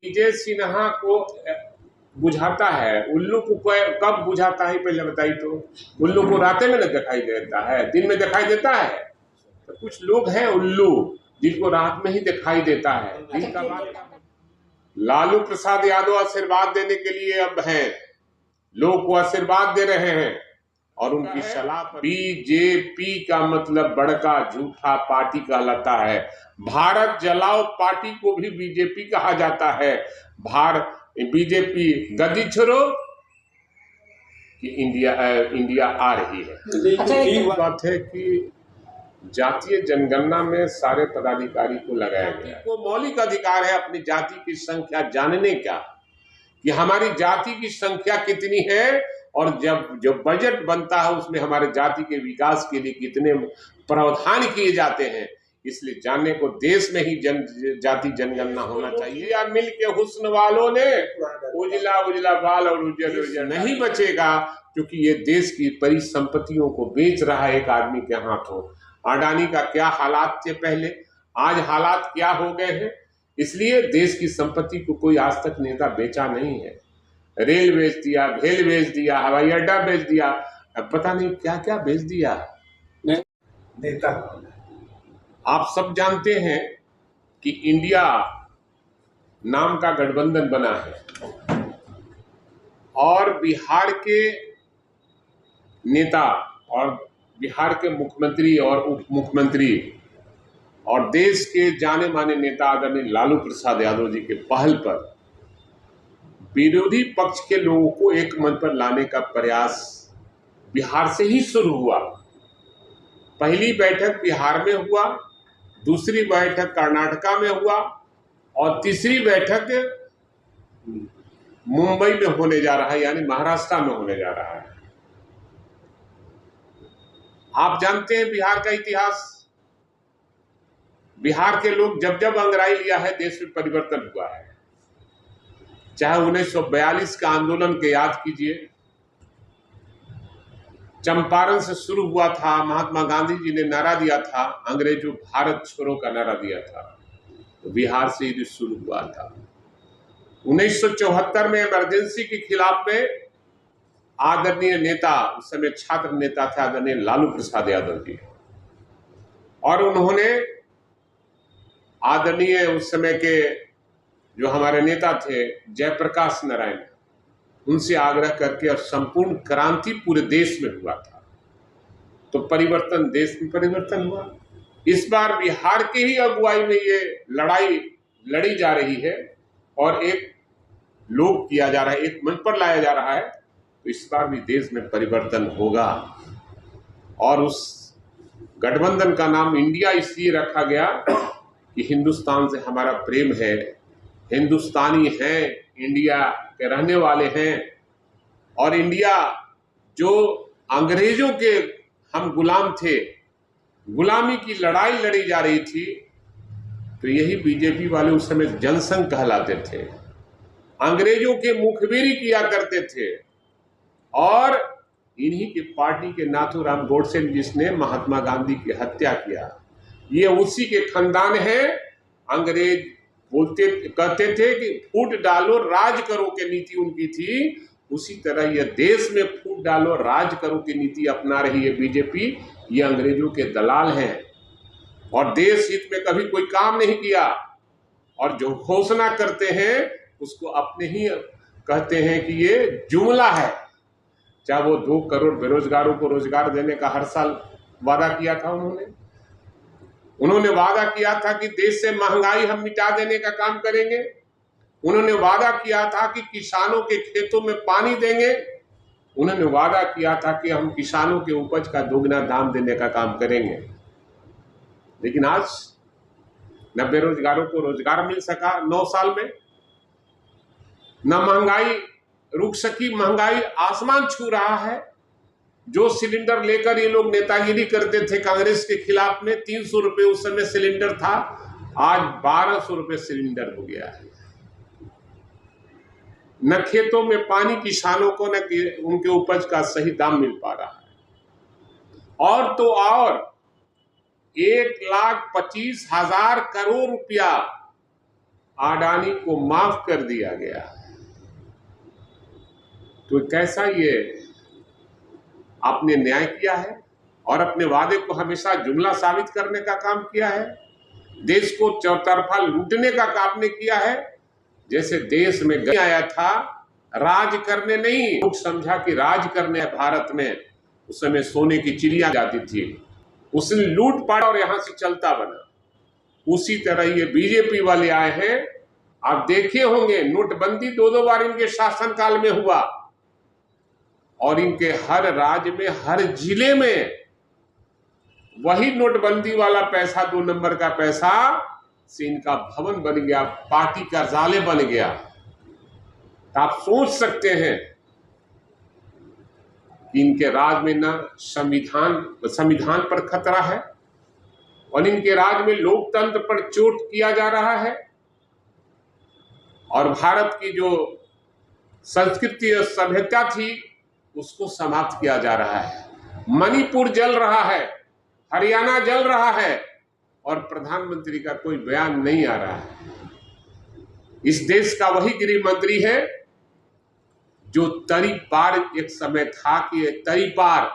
विजय सिन्हा को बुझाता है, उल्लू को कब बुझाता है पहले बताइए तो। उल्लू को रातें में न दिखाई देता है, दिन में दिखाई देता है। तो कुछ लोग हैं उल्लू जिनको रात में ही दिखाई देता है, दिन का बात। लालू प्रसाद यादव आशीर्वाद देने के लिए अब हैं, लोग को आशीर्वाद दे रहे हैं और उनकी सलाह पर। बीजेपी का मतलब बड़का झूठा पार्टी कहलाता है। भारत जलाओ पार्टी को भी बीजेपी कहा जाता है। बीजेपी गद्दी छोड़ो कि इंडिया आ रही है। अच्छा, एक बात है कि जातीय जनगणना में सारे पदाधिकारी को लगाया गया को मौलिक अधिकार है अपनी जाति की संख्या जानने का, कि हमारी जाति की संख्या कितनी है और जब जो बजट बनता है उसमें हमारे जाति के विकास के लिए कितने प्रावधान किए जाते हैं, इसलिए जानने को देश में ही जाति जनगणना होना चाहिए। या मिल के हुस्न वालों ने उजला उजला बाल और उज्जर उज्जर नहीं बचेगा, क्योंकि ये देश की परिसंपत्तियों को बेच रहा है एक आदमी के हाथों। अडानी का क्या हालात थे पहले, आज हालात क्या हो गए हैं। इसलिए देश की संपत्ति को कोई आज तक नेता बेचा नहीं है। रेल बेच दिया, भेल बेच दिया, हवाई अड्डा बेच दिया, अब पता नहीं क्या क्या बेच दिया नेता। आप सब जानते हैं कि इंडिया नाम का गठबंधन बना है और बिहार के नेता और बिहार के मुख्यमंत्री और उप मुख्यमंत्री और देश के जाने माने नेता आदरणीय लालू प्रसाद यादव जी के पहल पर विरोधी पक्ष के लोगों को एक मंच पर लाने का प्रयास बिहार से ही शुरू हुआ। पहली बैठक बिहार में हुआ, दूसरी बैठक कर्नाटका में हुआ और तीसरी बैठक मुंबई में होने जा रहा है, यानी महाराष्ट्र में होने जा रहा है। आप जानते हैं बिहार का इतिहास। बिहार के लोग जब जब अंग्राई लिया है देश में परिवर्तन हुआ है। चाहे 1942 का आंदोलन के याद कीजिए, चंपारण से शुरू हुआ था, महात्मा गांधी जी ने नारा दिया था, अंग्रेजों भारत छोड़ो का नारा दिया था, तो बिहार से ही शुरू हुआ था। 1974 में इमरजेंसी के खिलाफ में आदरणीय नेता, उस समय छात्र नेता थे आदरणीय लालू प्रसाद यादव जी, और उन्होंने आदरणीय उस समय के जो हमारे नेता थे जयप्रकाश नारायण, उनसे आग्रह करके और संपूर्ण क्रांति पूरे देश में हुआ था, तो परिवर्तन, देश में परिवर्तन हुआ। इस बार बिहार के ही अगुवाई में ये लड़ाई लड़ी जा रही है और एक लोग किया जा रहा है, एक मंच पर लाया जा रहा है, तो इस बार भी देश में परिवर्तन होगा। और उस गठबंधन का नाम इंडिया इसलिए रखा गया कि हिंदुस्तान से हमारा प्रेम है, हिंदुस्तानी हैं, इंडिया के रहने वाले हैं, और इंडिया जो अंग्रेजों के हम गुलाम थे, गुलामी की लड़ाई लड़ी जा रही थी, तो यही बीजेपी वाले उस समय जनसंघ कहलाते थे, अंग्रेजों के मुखबिरी किया करते थे। और इन्हीं के पार्टी के नाथूराम गोडसे जिसने महात्मा गांधी की हत्या किया, ये उसी के खानदान है। अंग्रेज कहते थे कि फूट डालो राज करो की नीति उनकी थी, उसी तरह यह देश में फूट डालो राज करो की नीति अपना रही है बीजेपी। ये अंग्रेजों के दलाल हैं और देश हित में कभी कोई काम नहीं किया, और जो घोषणा करते हैं उसको अपने ही कहते हैं कि ये जुमला है। चाहे वो 2 करोड़ बेरोजगारों को रोजगार देने का हर साल वादा किया था उन्होंने वादा किया था कि देश से महंगाई हम मिटा देने का काम करेंगे। उन्होंने वादा किया था कि किसानों के खेतों में पानी देंगे। उन्होंने वादा किया था कि हम किसानों के उपज का दोगुना दाम देने का काम करेंगे। लेकिन आज न बेरोजगारों को रोजगार मिल सका 9 साल में, न महंगाई रुक सकी, महंगाई आसमान छू रहा है। जो सिलेंडर लेकर ये लोग नेतागिरी करते थे कांग्रेस के खिलाफ में, 300 रुपए उस समय सिलेंडर था, आज 1200 रुपए सिलेंडर हो गया है। न खेतों में पानी किसानों को, न उनके उपज का सही दाम मिल पा रहा है। और तो और 1,25,000 करोड़ रुपया अडानी को माफ कर दिया गया। तो कैसा ये आपने न्याय किया है और अपने वादे को हमेशा जुमला साबित करने का काम किया है। देश को चौतरफा लूटने का काम आपने किया है। जैसे देश में आया था राज करने नहीं, लोग समझा कि राज करने है भारत में। उस समय सोने की चिड़िया जाती थी, उसने लूट पाट और यहां से चलता बना। उसी तरह ये बीजेपी वाले आए हैं। आप देखे होंगे नोटबंदी 2-2 बार इनके शासनकाल में हुआ और इनके हर राज्य में, हर जिले में वही नोटबंदी वाला पैसा, 2 नंबर का पैसा से इनका भवन बन गया, पार्टी कार्यालय बन गया। तो आप सोच सकते हैं कि इनके राज में ना संविधान पर खतरा है और इनके राज में लोकतंत्र पर चोट किया जा रहा है और भारत की जो संस्कृति और सभ्यता थी उसको समाप्त किया जा रहा है। मणिपुर जल रहा है, हरियाणा जल रहा है और प्रधानमंत्री का कोई बयान नहीं आ रहा है। इस देश का वही गृह मंत्री है जो तरी पार एक समय था कि ये तरी पार,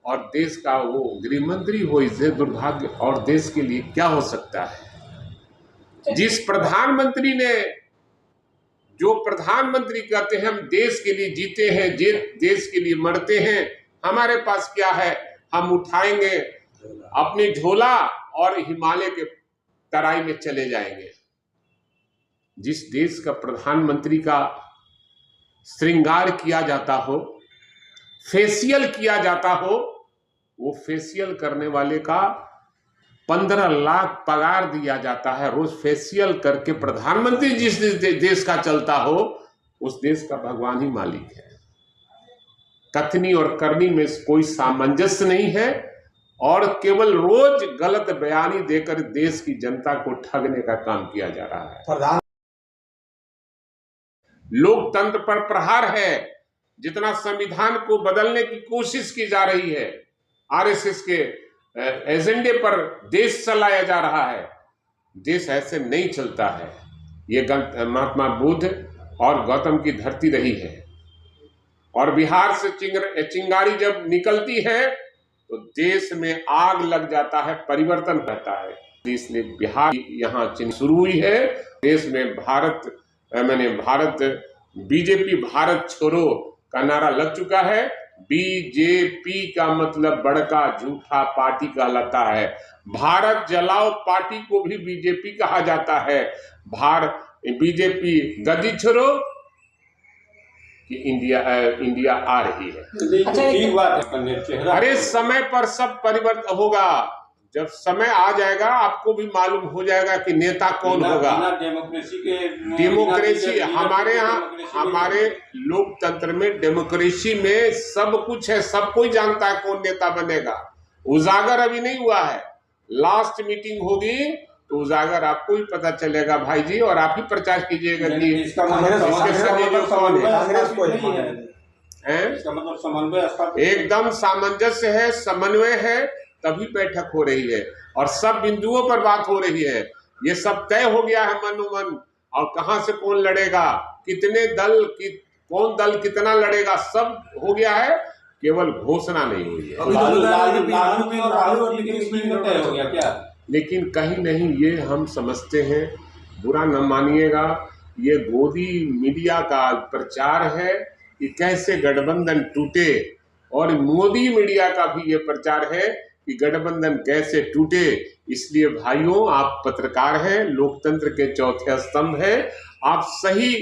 और देश का वो गृह मंत्री हो, इससे दुर्भाग्य और देश के लिए क्या हो सकता है। जिस प्रधानमंत्री ने, जो प्रधानमंत्री कहते हैं हम देश के लिए जीते हैं, देश के लिए मरते हैं, हमारे पास क्या है, हम उठाएंगे अपनी झोला और हिमालय के तराई में चले जाएंगे। जिस देश का प्रधानमंत्री का श्रृंगार किया जाता हो, फेशियल किया जाता हो, वो फेशियल करने वाले का 15 लाख पगार दिया जाता है रोज फेशियल करके। प्रधानमंत्री जिस देश का चलता हो उस देश का भगवान ही मालिक है। कथनी और करनी में कोई सामंजस्य नहीं है और केवल रोज गलत बयानी देकर देश की जनता को ठगने का काम किया जा रहा है। लोकतंत्र पर प्रहार है। जितना संविधान को बदलने की कोशिश की जा रही है, आरएसएस के एजेंडे पर देश चलाया जा रहा है। देश ऐसे नहीं चलता है। ये महात्मा बुद्ध और गौतम की धरती रही है और बिहार से चिंगारी जब निकलती है तो देश में आग लग जाता है, परिवर्तन रहता है। इसलिए बिहार यहाँ शुरू हुई है। देश में भारत बीजेपी भारत छोड़ो का नारा लग चुका है। बीजेपी का मतलब बड़का झूठा पार्टी कहलाता है। भारत जलाओ पार्टी को भी बीजेपी कहा जाता है। बीजेपी गद्दी छोड़ो कि इंडिया आ रही है। ठीक बात है। अरे समय पर सब परिवर्तन होगा। जब समय आ जाएगा आपको भी मालूम हो जाएगा कि नेता कौन होगा। डेमोक्रेसी हमारे यहाँ, हमारे लोकतंत्र में डेमोक्रेसी में सब कुछ है, सब कोई जानता है कौन नेता बनेगा। उजागर अभी नहीं हुआ है, लास्ट मीटिंग होगी तो उजागर आपको भी पता चलेगा भाई जी, और आप ही प्रचार कीजिएगा कि इसके सगे जो कौन है। एकदम सामंजस्य है, समन्वय है, तभी बैठक हो रही है और सब बिंदुओं पर बात हो रही है। ये सब तय हो गया है मनोमन, और कहां से कौन लड़ेगा, कितने दल की, कौन दल कितना लड़ेगा, सब हो गया है, केवल घोषणा नहीं हुई है। लेकिन कहीं नहीं, ये हम समझते हैं, बुरा न मानिएगा, ये गोदी मीडिया का प्रचार है कि कैसे गठबंधन टूटे, और मोदी मीडिया का भी ये प्रचार है कि गठबंधन कैसे टूटे। इसलिए भाइयों, आप पत्रकार हैं, लोकतंत्र के चौथे स्तंभ हैं, आप सही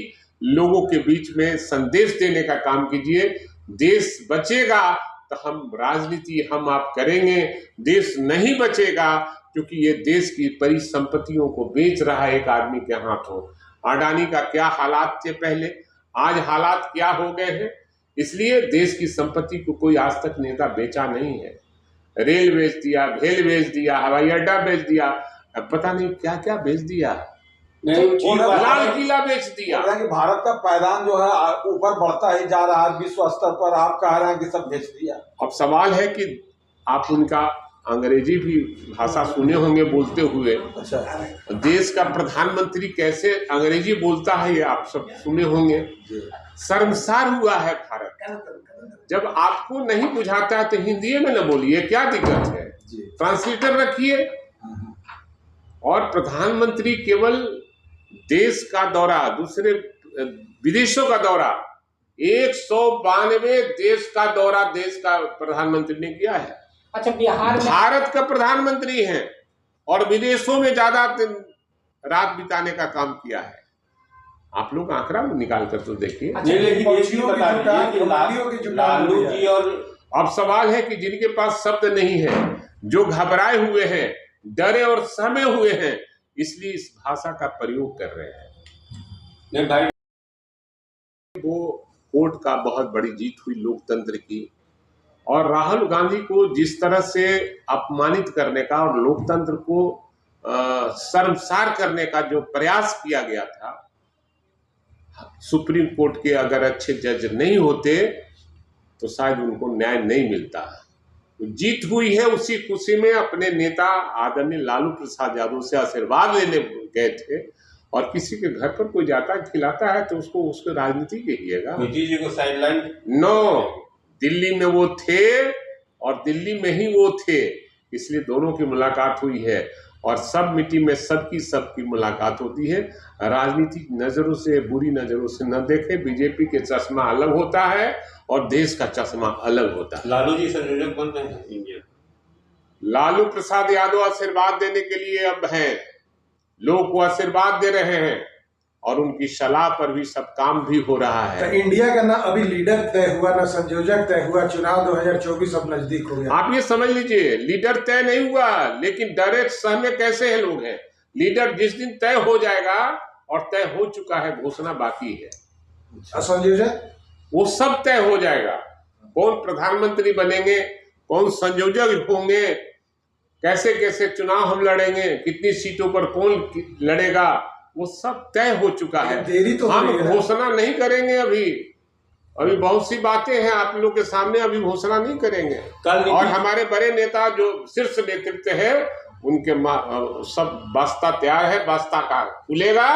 लोगों के बीच में संदेश देने का काम कीजिए। देश बचेगा तो हम राजनीति हम आप करेंगे, देश नहीं बचेगा क्योंकि ये देश की परिसंपत्तियों को बेच रहा है एक आदमी के हाथों। अडानी का क्या हालात थे पहले, आज हालात क्या हो गए हैं। इसलिए देश की संपत्ति को कोई आज तक नेता बेचा नहीं है। रेल बेच दिया, भेल बेच दिया, हवाई अड्डा बेच दिया, अब पता नहीं क्या क्या बेच दिया, लाल किला बेच दिया। कि भारत का पैदान जो है ऊपर बढ़ता ही जा रहा है विश्व स्तर पर, आप कह रहे हैं कि सब बेच दिया। अब सवाल है कि आप उनका अंग्रेजी भी भाषा सुने होंगे बोलते हुए। अच्छा, देश का प्रधानमंत्री कैसे अंग्रेजी बोलता है ये आप सब सुने होंगे। शर्मसार हुआ है भारत। जब आपको नहीं बुझाता है तो हिंदी में न बोलिए, क्या दिक्कत है, ट्रांसलेटर रखिए। और प्रधानमंत्री केवल देश का दौरा, दूसरे विदेशों का दौरा, 192 देश का दौरा देश का प्रधानमंत्री ने किया है। अच्छा, बिहार में भारत का प्रधानमंत्री है और विदेशों में ज्यादा रात बिताने का काम किया है। आप लोग आंकड़ा निकाल कर तो देखिए। अच्छा, लेकिन ये चीज बता दीजिए कि लालू जी और अब सवाल है कि जिनके पास शब्द नहीं है, जो घबराए हुए हैं, डरे और सहमे हुए हैं, इसलिए इस भाषा का प्रयोग कर रहे हैं। भाई वो कोर्ट का बहुत बड़ी जीत हुई लोकतंत्र की, और राहुल गांधी को जिस तरह से अपमानित करने का और लोकतंत्र को शर्मसार करने का जो प्रयास किया गया था, सुप्रीम कोर्ट के अगर अच्छे जज नहीं होते तो शायद उनको न्याय नहीं मिलता। जीत हुई है, उसी खुशी में अपने नेता आदरणीय लालू प्रसाद यादव से आशीर्वाद लेने गए थे। और किसी के घर पर कोई जाता है खिलाता है तो उसको राजनीति कहिएगा। नीतीश जी को साइडलाइन नो, दिल्ली में वो थे और दिल्ली में ही वो थे, इसलिए दोनों की मुलाकात हुई है। और सब मीटिंग में सबकी मुलाकात होती है। राजनीतिक नजरों से, बुरी नजरों से न देखे। बीजेपी के चश्मा अलग होता है और देश का चश्मा अलग होता है। लालू जी संयोजक बन रहे हैं इंडिया। लालू प्रसाद यादव आशीर्वाद देने के लिए अब हैं, लोग को आशीर्वाद दे रहे हैं और उनकी सलाह पर भी सब काम भी हो रहा है। तो इंडिया का ना अभी लीडर तय हुआ, ना संयोजक तय हुआ, चुनाव 2024 अब नजदीक हो गया। आप ये समझ लीजिए, लीडर तय नहीं हुआ, लेकिन डरे सहमे कैसे हैं लोग हैं। लीडर जिस दिन तय हो जाएगा, और तय हो चुका है, घोषणा बाकी है। संयोजक वो सब तय हो जाएगा, कौन प्रधानमंत्री बनेंगे, कौन संयोजक होंगे, कैसे कैसे चुनाव हम लड़ेंगे, कितनी सीटों पर कौन लड़ेगा, वो सब तय हो चुका है। देरी तो हम घोषणा नहीं करेंगे अभी बहुत सी बातें हैं आप लोग के सामने, अभी घोषणा नहीं करेंगे। और हमारे बड़े नेता जो शीर्ष नेतृत्व है, उनके सब वास्ता तैयार है, वास्ता का खुलेगा,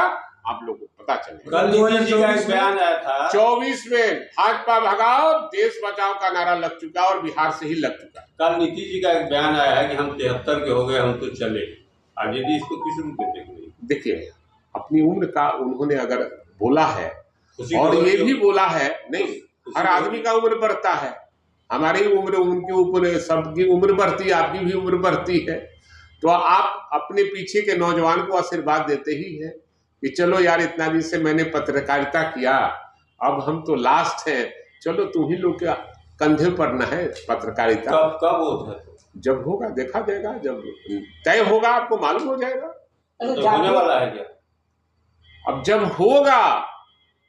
आप लोग को पता चलेगा। कल नीतीश जी का एक बयान आया था 24 में भाजपा भगाओ देश बचाओ का नारा लग चुका और बिहार से ही लग चुका। कल नीतीश जी का एक बयान आया है कि हम 73 के हो गए, हम तो चले। आगे भी इसको किस रूप में देखेंगे? देखिए, अपनी उम्र का उन्होंने अगर बोला है, और ये भी बोला है, नहीं, हर आदमी का उम्र बढ़ता है, हमारी उम्र, उनकी उम्र, सबकी उम्र बढ़ती है, आपकी भी उम्र बढ़ती है। तो आप अपने पीछे के नौजवान को आशीर्वाद देते ही है कि चलो यार, इतना दिन से मैंने पत्रकारिता किया, अब हम तो लास्ट हैं, चलो तुम ही लोग के कंधे पर न है पत्रकारिता। कब होता है? जब होगा देखा जाएगा, जब तय होगा आपको मालूम हो जाएगा। तो होने वाला है क्या? अब जब होगा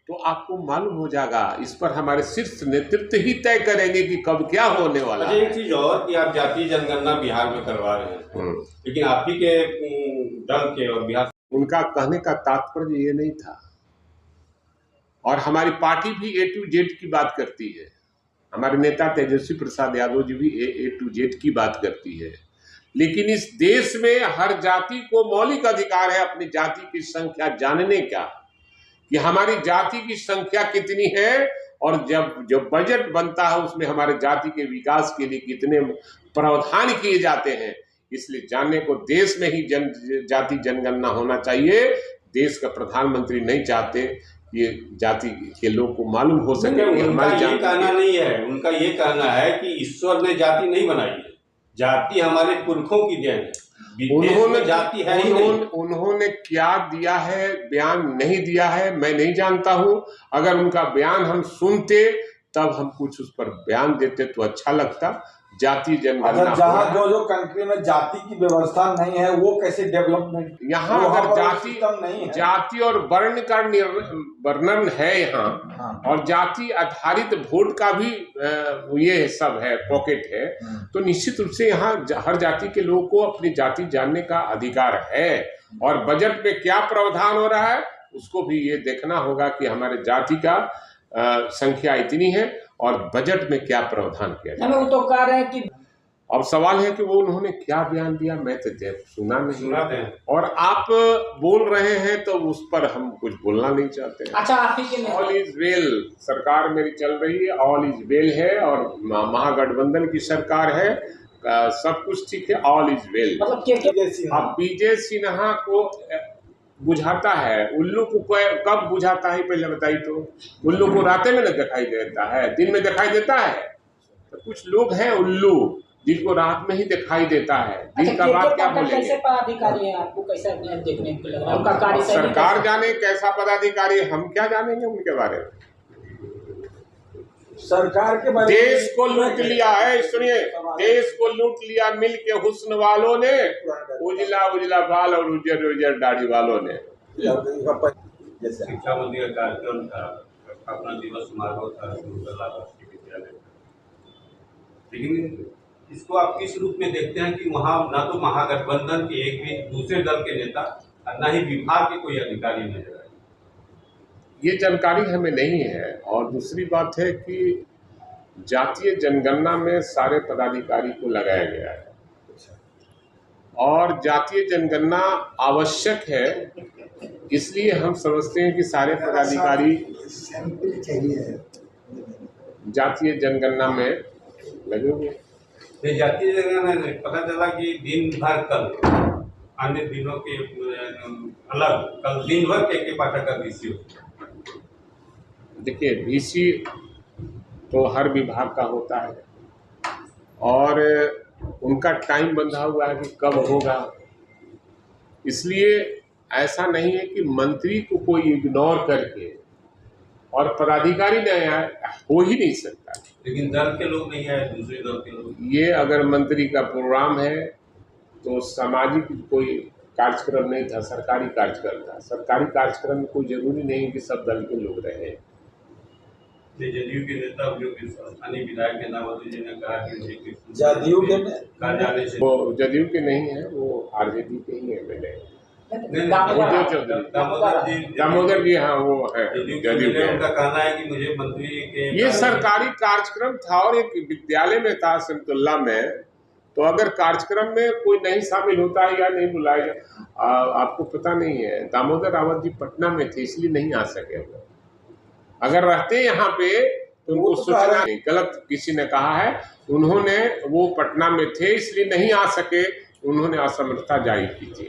तो आपको मालूम हो जाएगा। इस पर हमारे शीर्ष नेतृत्व ही तय करेंगे कि कब क्या होने वाला है। एक चीज और कि आप जातीय जनगणना बिहार में करवा रहे हैं, लेकिन आप ही के दल के और बिहार, उनका कहने का तात्पर्य ये नहीं था। और हमारी पार्टी भी A to Z की बात करती है, हमारे नेता तेजस्वी प्रसाद यादव जी भी A to Z की बात करती है। लेकिन इस देश में हर जाति को मौलिक अधिकार है अपनी जाति की संख्या जानने का, कि हमारी जाति की संख्या कितनी है, और जब बजट बनता है उसमें हमारे जाति के विकास के लिए कितने प्रावधान किए जाते हैं। इसलिए जानने को देश में ही जाति जनगणना होना चाहिए। देश का प्रधानमंत्री नहीं चाहते ये जाति के लोग को मालूम हो सके कि हमारी जाति कहना नहीं है, उनका ये कहना है कि ईश्वर ने जाति नहीं बनाई है, जाति हमारे पुरखों की देन है। उन्होंने जाति है उन्होंने क्या दिया है, बयान नहीं दिया है, मैं नहीं जानता हूं। अगर उनका बयान हम सुनते तब हम कुछ उस पर बयान देते तो अच्छा लगता। जाति जनगणना, जहाँ जो कंट्री में जाति की व्यवस्था नहीं है, वो कैसे डेवलपमेंट? यहाँ अगर जाति और वर्ण का वर्णन है यहाँ, और जाति आधारित वोट का भी ये सब है, पॉकेट है, तो निश्चित रूप से यहाँ हर जाति के लोगों को अपनी जाति जानने का अधिकार है। और बजट में क्या प्रावधान हो रहा है उसको भी ये देखना होगा कि हमारे जाति का संख्या इतनी है और बजट में क्या प्रावधान किया जाए। वो तो कह रहे हैं कि अब सवाल है कि वो उन्होंने क्या बयान दिया, मैं तो सुना नहीं। और आप बोल रहे हैं तो उस पर हम कुछ बोलना नहीं चाहते। अच्छा, आप ही के ऑल इज वेल, सरकार मेरी चल रही है, ऑल इज वेल है, और महागठबंधन की सरकार है, सब कुछ ठीक है, ऑल इज वेल। मतलब अब विजय सिन्हा को बुझाता है, उल्लू को कब बुझाता है पहले बताइए तो? उल्लू को रातें में न दिखाई देता है, दिन में दिखाई देता है। तो कुछ लोग हैं उल्लू जिनको रात में ही दिखाई देता है, दिन का बात क्या बोलेंगे? कैसे पदाधिकारी है, आपको कैसा देखने को लग रहा है? उनका कार्य सरकार जाने कैसा पदाधिकारी, हम क्या जानेंगे उनके बारे में। सरकार के बारे में देश को लूट लिया है, सुनिए, देश को लूट लिया मिल के हुस्न वालों ने, उजला उजला बाल और उजर उजर दाढ़ी वालों ने। शिक्षा मंत्री का कार्यक्रम था, अपना दिवस समारोह था राष्ट्रीय विद्यालय, लेकिन इसको आप किस रूप में देखते हैं कि वहाँ न तो महागठबंधन के एक भी दूसरे दल के नेता और न ही विभाग के कोई अधिकारी नजर आए? ये जानकारी हमें नहीं है। और दूसरी बात है कि जातीय जनगणना में सारे पदाधिकारी को लगाया गया है, और जातीय जनगणना आवश्यक है, इसलिए हम समझते हैं कि सारे पदाधिकारी जातीय जनगणना में लगे हुए। जातीय जनगणना में पता चला कि दिन भर कल अन्य दिनों के अलग, कल दिन भर के पाठक का वीसी होता है। देखिए, वीसी तो हर विभाग का होता है, और उनका टाइम बंधा हुआ है कि कब होगा, इसलिए ऐसा नहीं है कि मंत्री को कोई इग्नोर करके और पदाधिकारी नहीं आए, हो ही नहीं सकता। लेकिन दल के लोग नहीं आए, दूसरे दल के लोग। ये अगर मंत्री का प्रोग्राम है तो सामाजिक कोई कार्यक्रम नहीं था, सरकारी कार्यक्रम था। सरकारी कार्यक्रम में कोई जरूरी नहीं कि सब दल के लोग रहे। जदयू के नेता जो स्थानीय विधायक के नामावती जी ने कहा कि जदयू के कार्यालय से, वो जदयू के नहीं है, वो आरजेडी के ही एमएलए हैं। दामोदर जी, हाँ वो है जदयू के। उनका कहना है कि मुझे मंत्री के, ये सरकारी कार्यक्रम था और एक विद्यालय में था सिमतुल्ला में, तो अगर कार्यक्रम में कोई नहीं शामिल होता है या नहीं बुलाया जाए, आपको पता नहीं है। दामोदर रावत जी पटना में थे, इसलिए नहीं आ सके। अगर रहते यहाँ पे तो उनको सूचना नहीं, गलत किसी ने कहा है, उन्होंने वो पटना में थे इसलिए नहीं आ सके, उन्होंने असमर्थता जाहिर की थी।